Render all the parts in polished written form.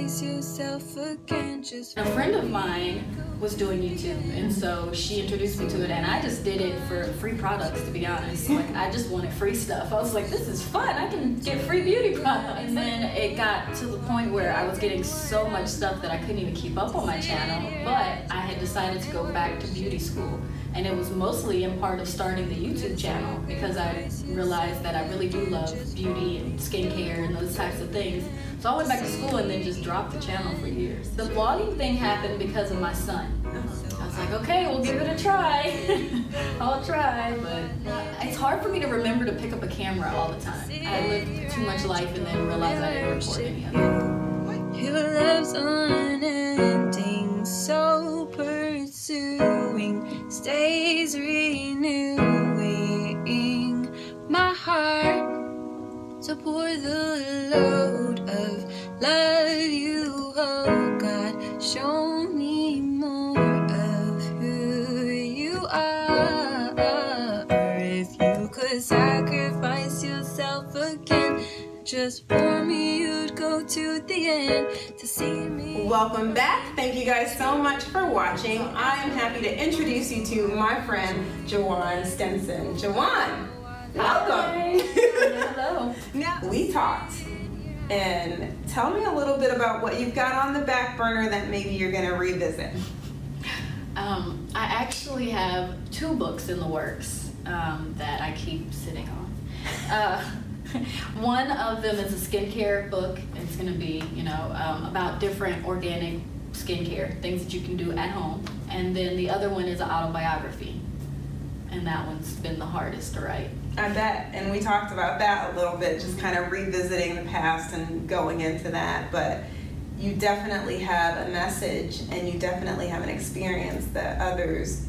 sacrifice yourself again. Just a friend of mine was doing YouTube, and so she introduced me to it, and I just did it for free products, to be honest. Like, I just wanted free stuff. I was like, this is fun, I can get free beauty products. And then it got to the point where I was getting so much stuff that I couldn't even keep up on my channel, but I had decided to go back to beauty school. And it was mostly in part of starting the YouTube channel because I realized that I really do love beauty and skincare and those types of things. So I went back to school and then just dropped the channel for years. The vlogging thing happened because of my son. I was like, okay, we'll give it a try. I'll try, but it's hard for me to remember to pick up a camera all the time. I lived too much life and then realized I didn't record any of it. your love's unending, so pursuing, stays renewing my heart. So pour the load of love you hold, God. Show me more of who you are. If you could sacrifice yourself again, just for me, you'd go to the end to see me. Welcome back. Thank you guys so much for watching. I am happy to introduce you to my friend, Jawan Stenson. Jawan, welcome. Hello. Now, we talked, and tell me a little bit about what you've got on the back burner that maybe you're going to revisit. I actually have 2 books in the works that I keep sitting on. One of them is a skincare book. It's going to be, about different organic skincare, things that you can do at home. And then the other one is an autobiography. And that one's been the hardest to write. I bet, and we talked about that a little bit, just kind of revisiting the past and going into that, but you definitely have a message and you definitely have an experience that others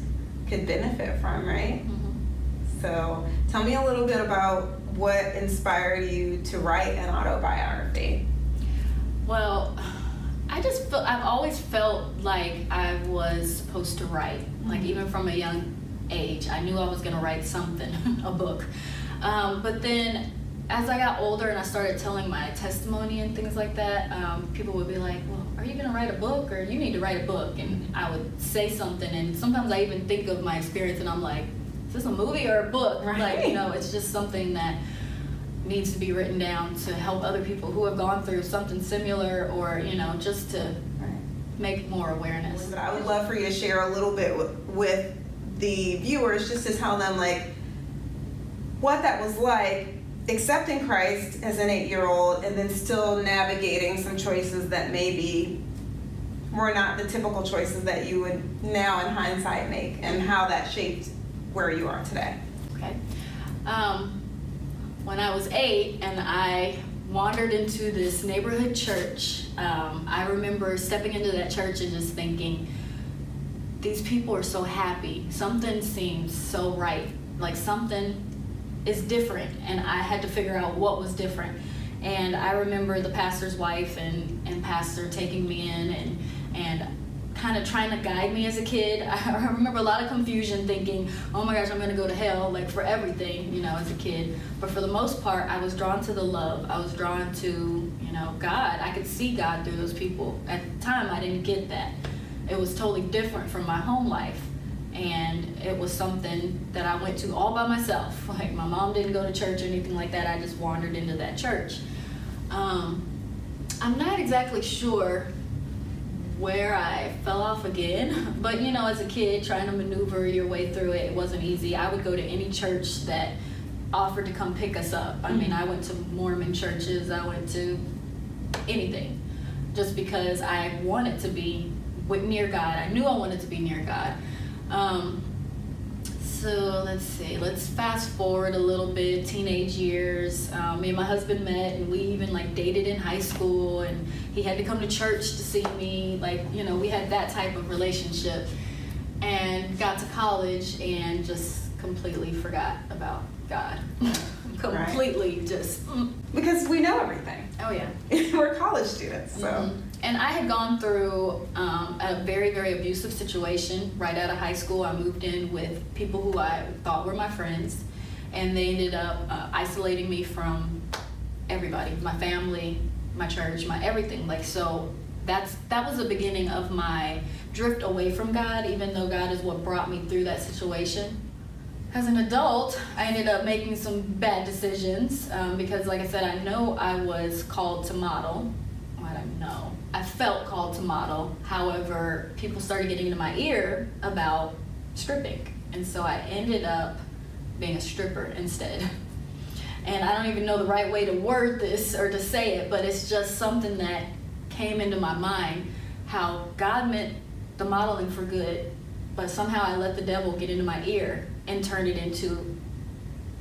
could benefit from, right? Mm-hmm. So tell me a little bit about what inspired you to write an autobiography. Well, I've always felt like I was supposed to write, like even from a young age. I knew I was gonna write something, a book. But then as I got older and I started telling my testimony and things like that, people would be like, well, are you gonna write a book, or you need to write a book? And I would say something, and sometimes I even think of my experience and I'm like, is this a movie or a book? Right. Like, it's just something that needs to be written down to help other people who have gone through something similar, or, just to make more awareness. But I would love for you to share a little bit with the viewers, just to tell them like what that was like accepting Christ as an 8-year-old and then still navigating some choices that maybe were not the typical choices that you would now in hindsight make, and how that shaped where you are today. Okay. When I was 8 and I wandered into this neighborhood church, I remember stepping into that church and just thinking, these people are so happy. Something seems so right. Like something is different, and I had to figure out what was different. And I remember the pastor's wife and pastor taking me in and kind of trying to guide me as a kid. I remember a lot of confusion, thinking, oh my gosh, I'm gonna go to hell, like for everything, as a kid. But for the most part, I was drawn to the love. I was drawn to, God. I could see God through those people. At the time, I didn't get that. It was totally different from my home life. And it was something that I went to all by myself. Like, my mom didn't go to church or anything like that. I just wandered into that church. I'm not exactly sure where I fell off again, but as a kid trying to maneuver your way through it, it wasn't easy. I would go to any church that offered to come pick us up. I mean, I went to Mormon churches, I went to anything, just because I wanted to be near God. I knew I wanted to be near God. So let's see, let's fast forward a little bit, teenage years. Me and my husband met, and we even dated in high school, and he had to come to church to see me. We had that type of relationship, and got to college and just completely forgot about God. Completely. Right. Just because we know everything. Oh yeah. We're college students, so. Mm-hmm. And I had gone through a very, very abusive situation right out of high school. I moved in with people who I thought were my friends, and they ended up isolating me from everybody, my family, my church, my everything. So that was the beginning of my drift away from God, even though God is what brought me through that situation. As an adult, I ended up making some bad decisions because, like I said, I know I was called to model. Well, I don't know. I felt called to model. However, people started getting into my ear about stripping. And so I ended up being a stripper instead. And I don't even know the right way to word this or to say it, but it's just something that came into my mind, how God meant the modeling for good, but somehow I let the devil get into my ear and turned it into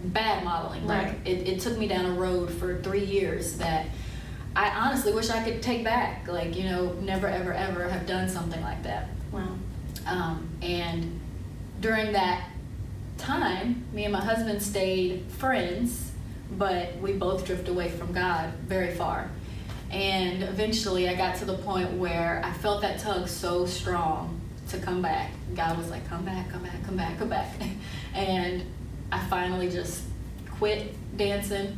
bad modeling. Right. Like it took me down a road for 3 years that I honestly wish I could take back. Like, you know, never ever ever have done something like that. Wow. And during that time, me and my husband stayed friends, but we both drifted away from God very far. And eventually I got to the point where I felt that tug so strong to come back. God was like, come back, come back, come back, come back. And I finally just quit dancing,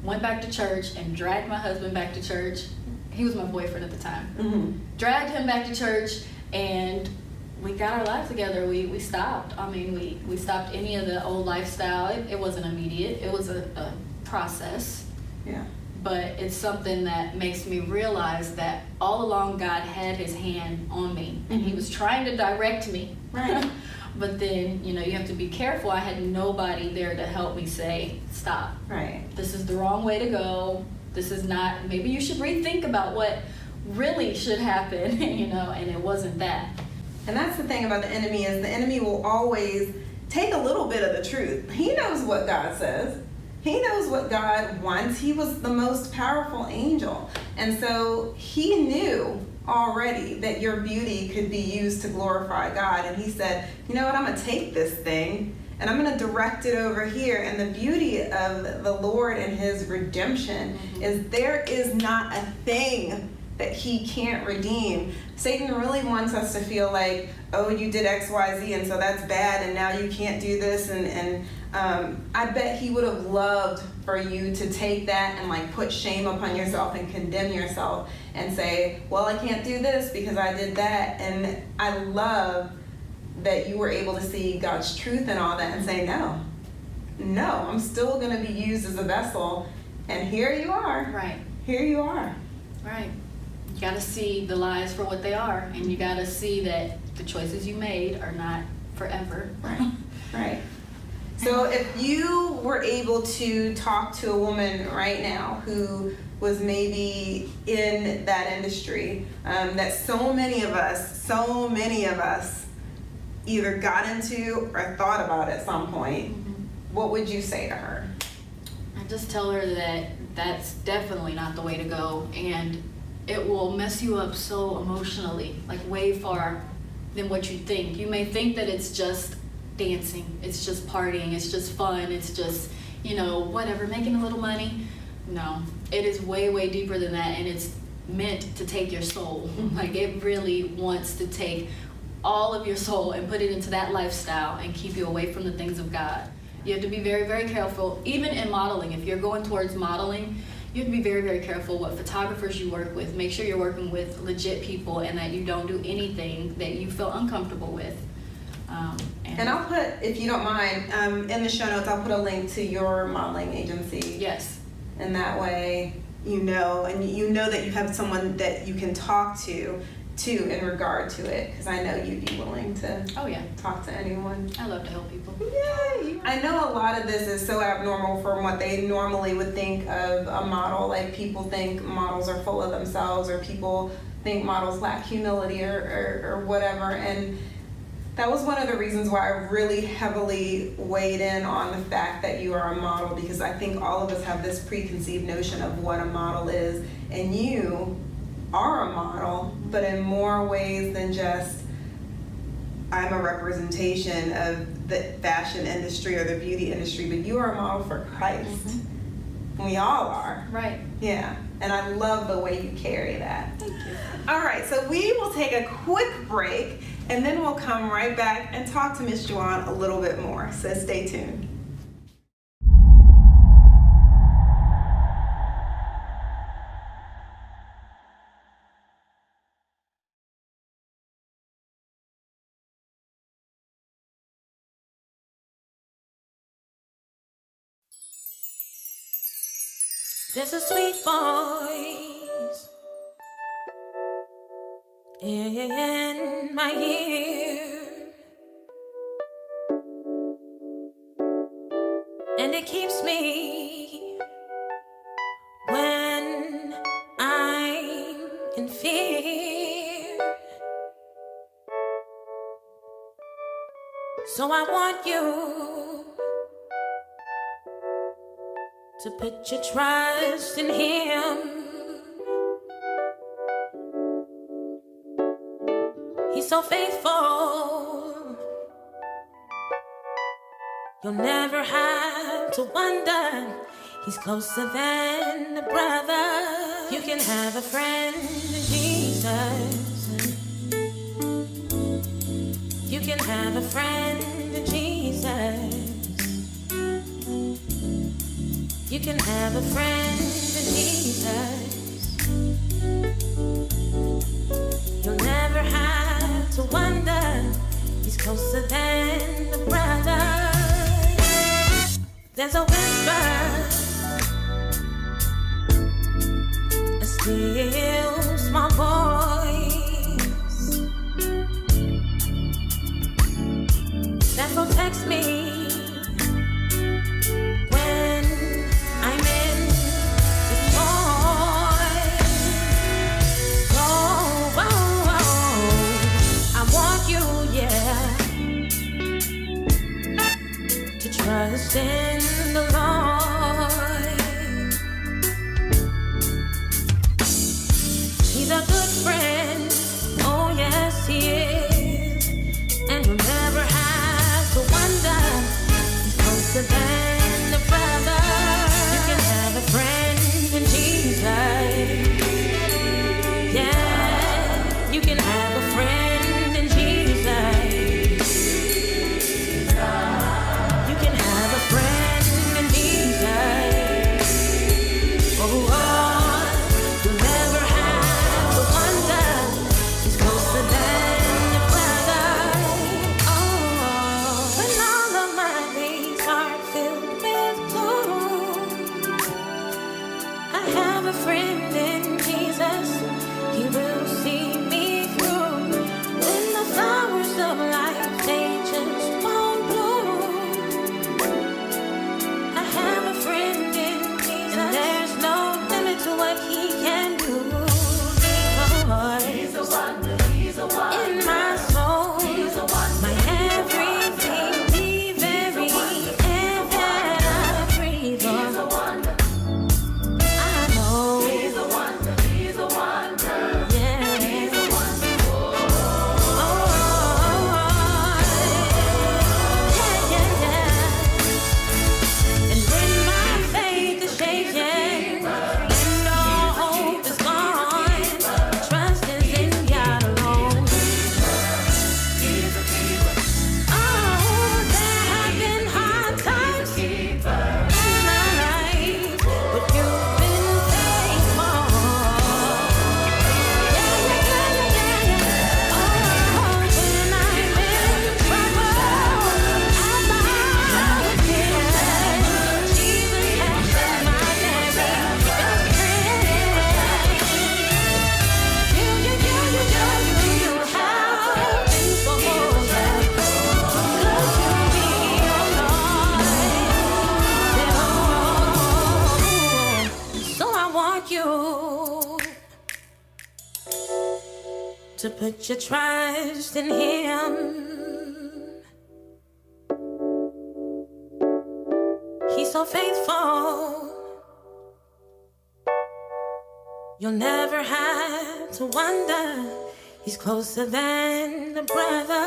went back to church, and dragged my husband back to church. He was my boyfriend at the time. Mm-hmm. Dragged him back to church, and we got our lives together. We stopped. I mean, we stopped any of the old lifestyle. It wasn't immediate. It was a process. Yeah. But it's something that makes me realize that all along God had his hand on me, and he was trying to direct me. Right. But then, you know, you have to be careful. I had nobody there to help me say, stop. Right. This is the wrong way to go. This is not, maybe you should rethink about what really should happen, you know, and it wasn't that. And that's the thing about the enemy, is the enemy will always take a little bit of the truth. He knows what God says. He knows what God wants. He was the most powerful angel. And so he knew already that your beauty could be used to glorify God. And he said, you know what, I'm going to take this thing and I'm going to direct it over here. And the beauty of the Lord and his redemption is there is not a thing that he can't redeem. Satan really wants us to feel like, oh, you did X, Y, Z, and so that's bad, and now you can't do this. And I bet he would have loved for you to take that and like put shame upon yourself and condemn yourself and say, well, I can't do this because I did that. And I love that you were able to see God's truth in all that and say, no, I'm still going to be used as a vessel. And here you are. Right. Here you are. Right. You got to see the lies for what they are, and you got to see that the choices you made are not forever. Right. Right. So if you were able to talk to a woman right now who was maybe in that industry, that so many of us either got into or thought about at some point, what would you say to her? I just tell her that that's definitely not the way to go, and it will mess you up so emotionally, like way far than what you think. You may think that it's just dancing, it's just partying, it's just fun, it's just, you know, whatever, making a little money. No, it is way, way deeper than that, and it's meant to take your soul. Like, it really wants to take all of your soul and put it into that lifestyle and keep you away from the things of God. You have to be very, very careful, even in modeling. If you're going towards modeling, you have to be very, very careful what photographers you work with. Make sure you're working with legit people and that you don't do anything that you feel uncomfortable with. And I'll put, if you don't mind, in the show notes, I'll put a link to your modeling agency. Yes. And that way you know that you have someone that you can talk to in regard to it, because I know you'd be willing to talk to anyone. I love to help people. Yay! I know a lot of this is so abnormal from what they normally would think of a model. Like, people think models are full of themselves, or people think models lack humility or whatever. And that was one of the reasons why I really heavily weighed in on the fact that you are a model, because I think all of us have this preconceived notion of what a model is, and you are a model, but in more ways than just I'm a representation of the fashion industry or the beauty industry, but you are a model for Christ. We all are. Right. Yeah. And I love the way you carry that. Thank you. All right, so we will take a quick break, and then we'll come right back and talk to Miss Juwan a little bit more. So stay tuned. There's a sweet voice in my ear, and it keeps me when I'm in fear. So I want you to put your trust in Him. He's so faithful. You'll never have to wonder. He's closer than a brother. You can have a friend in Jesus. You can have a friend in Jesus. You can have a friend in Jesus. You'll never have to wonder. He's closer than a brother. There's a whisper, a still small voice that protects me when I'm in this void. Oh, oh, oh, I want you, yeah, to trust in the Lord. He's a good friend, oh yes he is, and you'll never have to wonder. He's closer than a brother. You can have a friend in Jesus. Yeah, you can have a friend in Jesus. You can have a friend in Jesus. Oh, you'll never have to wonder. He's closer than a brother. Oh, when all of my days are filled with gloom, I have a friend in Jesus. He will see me through. When the flowers of life, they just won't bloom, I have a friend in Jesus. And there's no limit to what he can do. He's a wonder. He's a wonder. In my soul. He's a wonder. My everything. The very air that I breathe on. He's a wonder. I know. He's a wonder. He's a wonder. Yeah. He's a wonder. Oh, yeah, yeah, yeah. And when my faith is shaken and all hope is gone, trust is in God alone. Oh, there have been hard times in my life, but you've been faithful. Yeah, yeah, yeah, yeah, yeah. Oh, when I'm in trouble, I bow again. Jesus has been my very best friend. You have been so good to me, oh Lord. So I want you to put your trust in Him. He's so faithful. You'll never have to wonder. He's closer than a brother.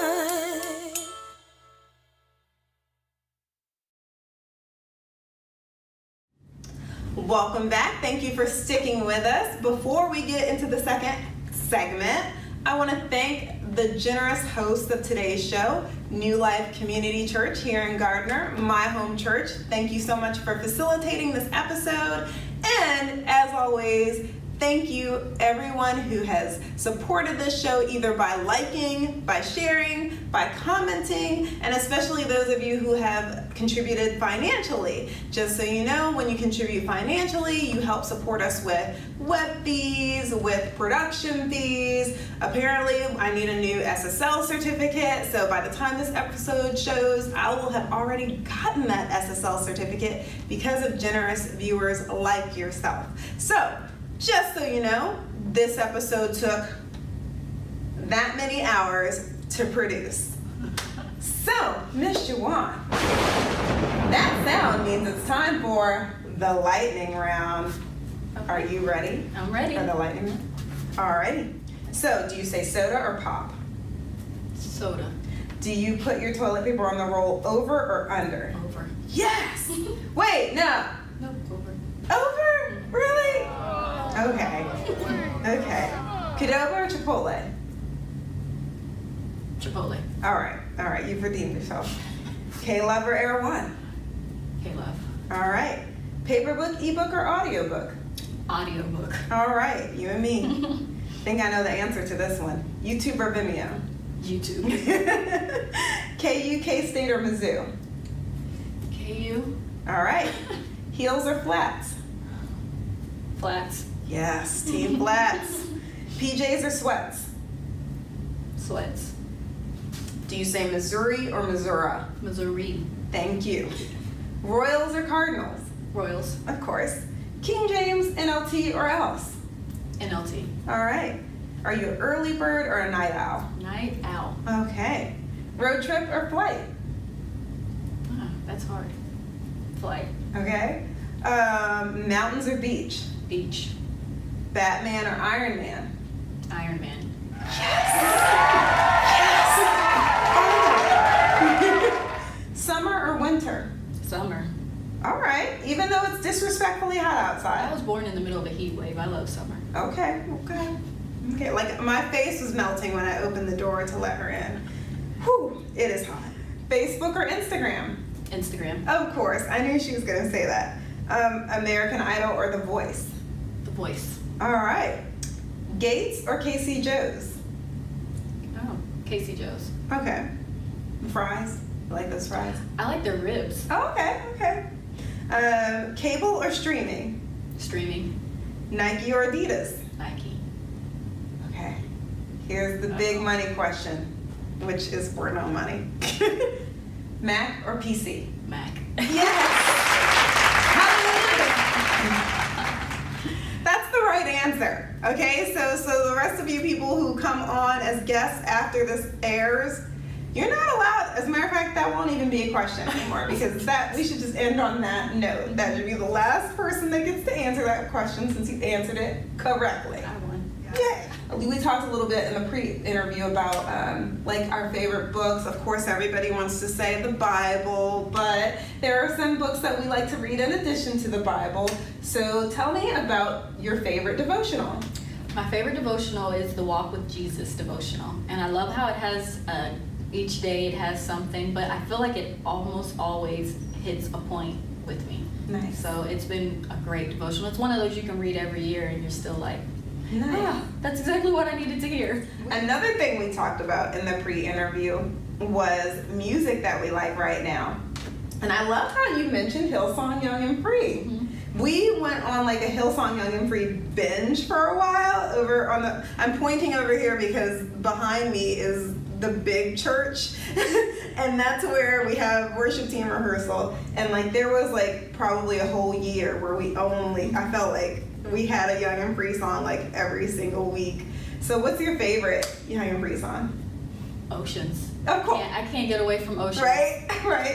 Welcome back. Thank you for sticking with us. Before we get into the second segment, I want to thank the generous host of today's show, New Life Community Church here in Gardner, my home church. Thank you so much for facilitating this episode. And as always, Thank you everyone who has supported this show either by liking, by sharing, by commenting, and especially those of you who have contributed financially. Just so you know, when you contribute financially, you help support us with web fees, with production fees. Apparently, I need a new SSL certificate, so by the time this episode shows, I will have already gotten that SSL certificate because of generous viewers like yourself. So, just so you know, this episode took that many hours to produce. So, Miss Juwan, that sound means it's time for the lightning round. Are you ready? I'm ready. For the lightning round? Alrighty. So, do you say soda or pop? Soda. Do you put your toilet paper on the roll over or under? Over. Yes! Wait, no. Nope, over. Over? Really? Okay. Okay. Qdoba or Chipotle? Chipotle. All right, you've redeemed yourself. K-Love or Air One? K-Love. All right. Paper book, ebook, or audiobook? Audiobook. All right, you and me. Think I know the answer to this one. YouTube or Vimeo? YouTube. KU, K-State, or Mizzou? KU. All right. Heels or flats? Flats. Yes, team flats. PJs or sweats? Sweats. Do you say Missouri or Missouri? Missouri. Thank you. Royals or Cardinals? Royals. Of course. King James, NLT, or else? NLT. All right. Are you an early bird or a night owl? Night owl. Okay. Road trip or flight? That's hard. Flight. Okay. Mountains or beach? Beach. Batman or Iron Man? Iron Man. Summer or winter? Summer. All right. Even though it's disrespectfully hot I outside. was born in the middle of a heat wave. I love summer. Okay. Okay. Like my face was melting when I opened the door to let her in. Whew. It is hot. Facebook or Instagram? Instagram. Of course. I knew she was going to say that. American Idol or The Voice? The Voice. All right. Gates or Casey Joe's? Oh, Casey Joe's. Okay. Fries? I like those fries. I like their ribs. Oh, okay. Cable or streaming? Streaming. Nike or Adidas? Nike. Okay. Here's the big money question, which is for no money. Mac or PC? Mac. Yes! That's the right answer. Okay, so the rest of you people who come on as guests after this airs, you're not allowed. As a matter of fact, that won't even be a question anymore because we should just end on that note. That should be the last person that gets to answer that question since you answered it correctly. I won. Yay! We talked a little bit in the pre-interview about like our favorite books. Of course, everybody wants to say the Bible, but there are some books that we like to read in addition to the Bible. So tell me about your favorite devotional. My favorite devotional is the Walk with Jesus devotional, and I love how it has each day it has something, but I feel like it almost always hits a point with me. Nice. So it's been a great devotional. It's one of those you can read every year and you're still like, Nice. that's exactly what I needed to hear. Another thing we talked about in the pre-interview was music that we like right now. And I love how you mentioned Hillsong Young and Free. Mm-hmm. We went on like a Hillsong Young and Free binge for a while over on the, I'm pointing over here because behind me is the big church and that's where we have worship team rehearsal, and like there was like probably a whole year where I felt like we had a Young and Free song like every single week. So what's your favorite Young and Free song? Oceans. Of course. I can't get away from Oceans. Right.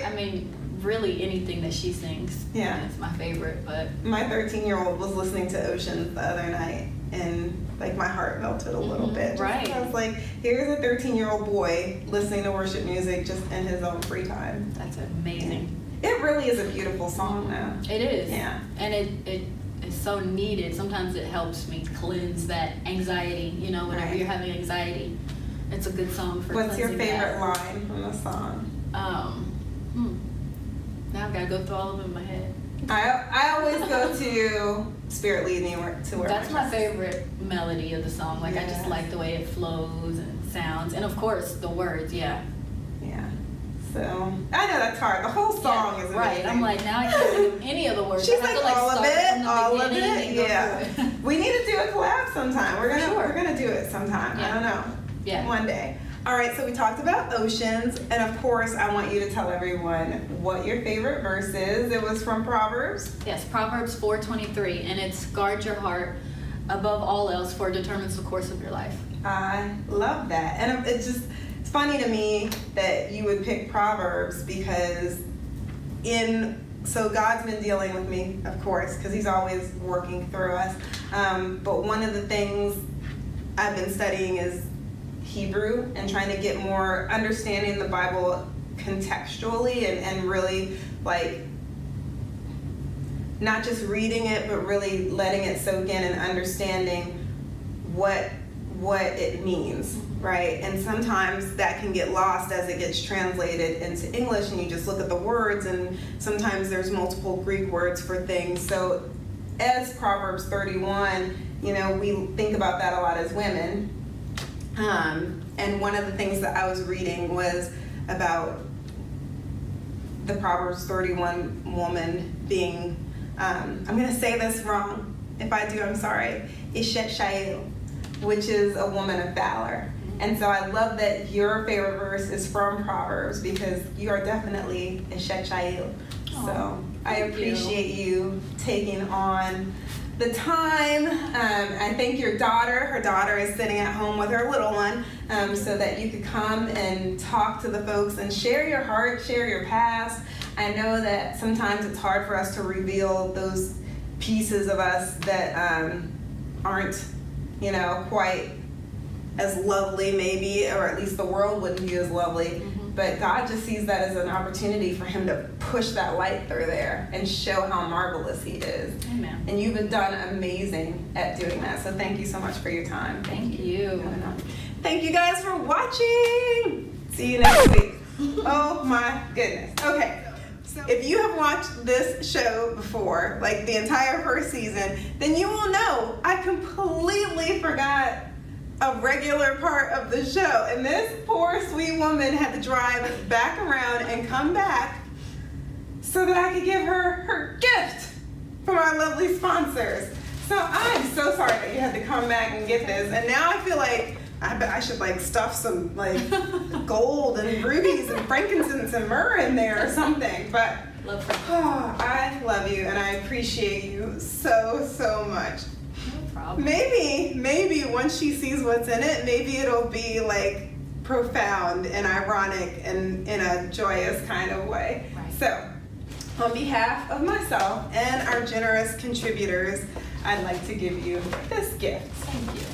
I mean, really anything that she sings. Yeah. It's my favorite, but. My 13-year-old was listening to Oceans the other night and like my heart melted a little bit. Right. I was like, here's a 13-year-old boy listening to worship music just in his own free time. That's amazing. It really is a beautiful song though. It is. Yeah. And it is so needed. Sometimes it helps me cleanse that anxiety, whenever Right. you're having anxiety. It's a good song for What's your cleansing favorite that. line from the song? Now I've got to go through all of them in my head. I always go to Spirit Lead Me to where That's my trust is. favorite melody of the song. Like, I just like the way it flows and sounds. And of course, the words, yeah. Yeah. So, I know that's hard. The whole song is amazing. Right. I'm like, now I can't think of any of the words. She's I have like, to, all of start it, from the all of beginning it. and go Yeah. through it. We need to do a collab sometime. We're gonna do it sometime. Yeah. I don't know. Yeah. One day. All right, so we talked about oceans, and of course, I want you to tell everyone what your favorite verse is. It was from Proverbs. Yes, Proverbs 4:23, and it's guard your heart above all else, for it determines the course of your life. I love that, and it's funny to me that you would pick Proverbs because so God's been dealing with me, of course, because He's always working through us. But one of the things I've been studying is Hebrew and trying to get more understanding the Bible contextually and really like not just reading it but really letting it soak in and understanding what it means, right? And sometimes that can get lost as it gets translated into English and you just look at the words, and sometimes there's multiple Greek words for things. So as Proverbs 31, we think about that a lot as women. And one of the things that I was reading was about the Proverbs 31 woman being, I'm going to say this wrong. If I do, I'm sorry. Ishet Shael, which is a woman of valor. And so I love that your favorite verse is from Proverbs because you are definitely Ishet Shael. So I appreciate you taking on the time. I thank your daughter. Her daughter is sitting at home with her little one, so that you could come and talk to the folks and share your heart, share your past. I know that sometimes it's hard for us to reveal those pieces of us that aren't, quite as lovely maybe, or at least the world wouldn't view as lovely. But God just sees that as an opportunity for Him to push that light through there and show how marvelous He is. Amen. And you've done amazing at doing that. So thank you so much for your time. Thank you. Thank you guys for watching. See you next week. Oh my goodness. Okay. So if you have watched this show before, like the entire first season, then you will know I completely forgot a regular part of the show, and this poor sweet woman had to drive back around and come back so that I could give her gift from our lovely sponsors. So I'm so sorry that you had to come back and get this, and now I feel like I should like stuff some like gold and rubies and frankincense and myrrh in there or something. But I love you and I appreciate you so much. Maybe once she sees what's in it, maybe it'll be like profound and ironic and in a joyous kind of way. Right. So, on behalf of myself and our generous contributors, I'd like to give you this gift. Thank you.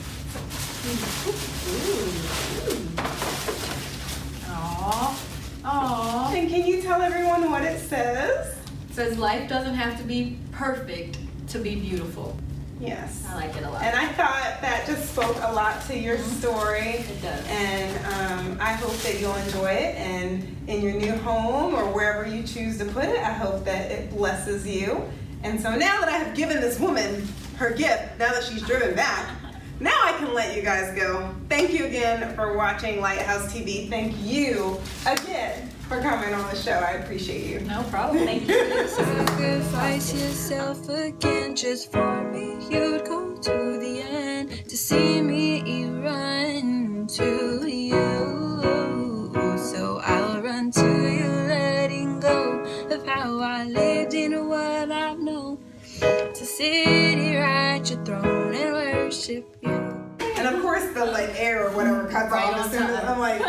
Aww. And can you tell everyone what it says? It says, life doesn't have to be perfect to be beautiful. Yes. I like it a lot. And I thought that just spoke a lot to your story. It does. And I hope that you'll enjoy it. And in your new home or wherever you choose to put it, I hope that it blesses you. And so now that I have given this woman her gift, now that she's driven back, now I can let you guys go. Thank you again for watching Lighthouse TV. Thank you again for coming on the show. I appreciate you. No problem. Thank you. Sacrifice yourself again just for me. You'd go to the end to see me run to you. So I'll run to you, letting go of how I lived and what I've known. To sit here at your throne and worship you. And of course the like air or whatever cuts Right off on as soon as time. I'm like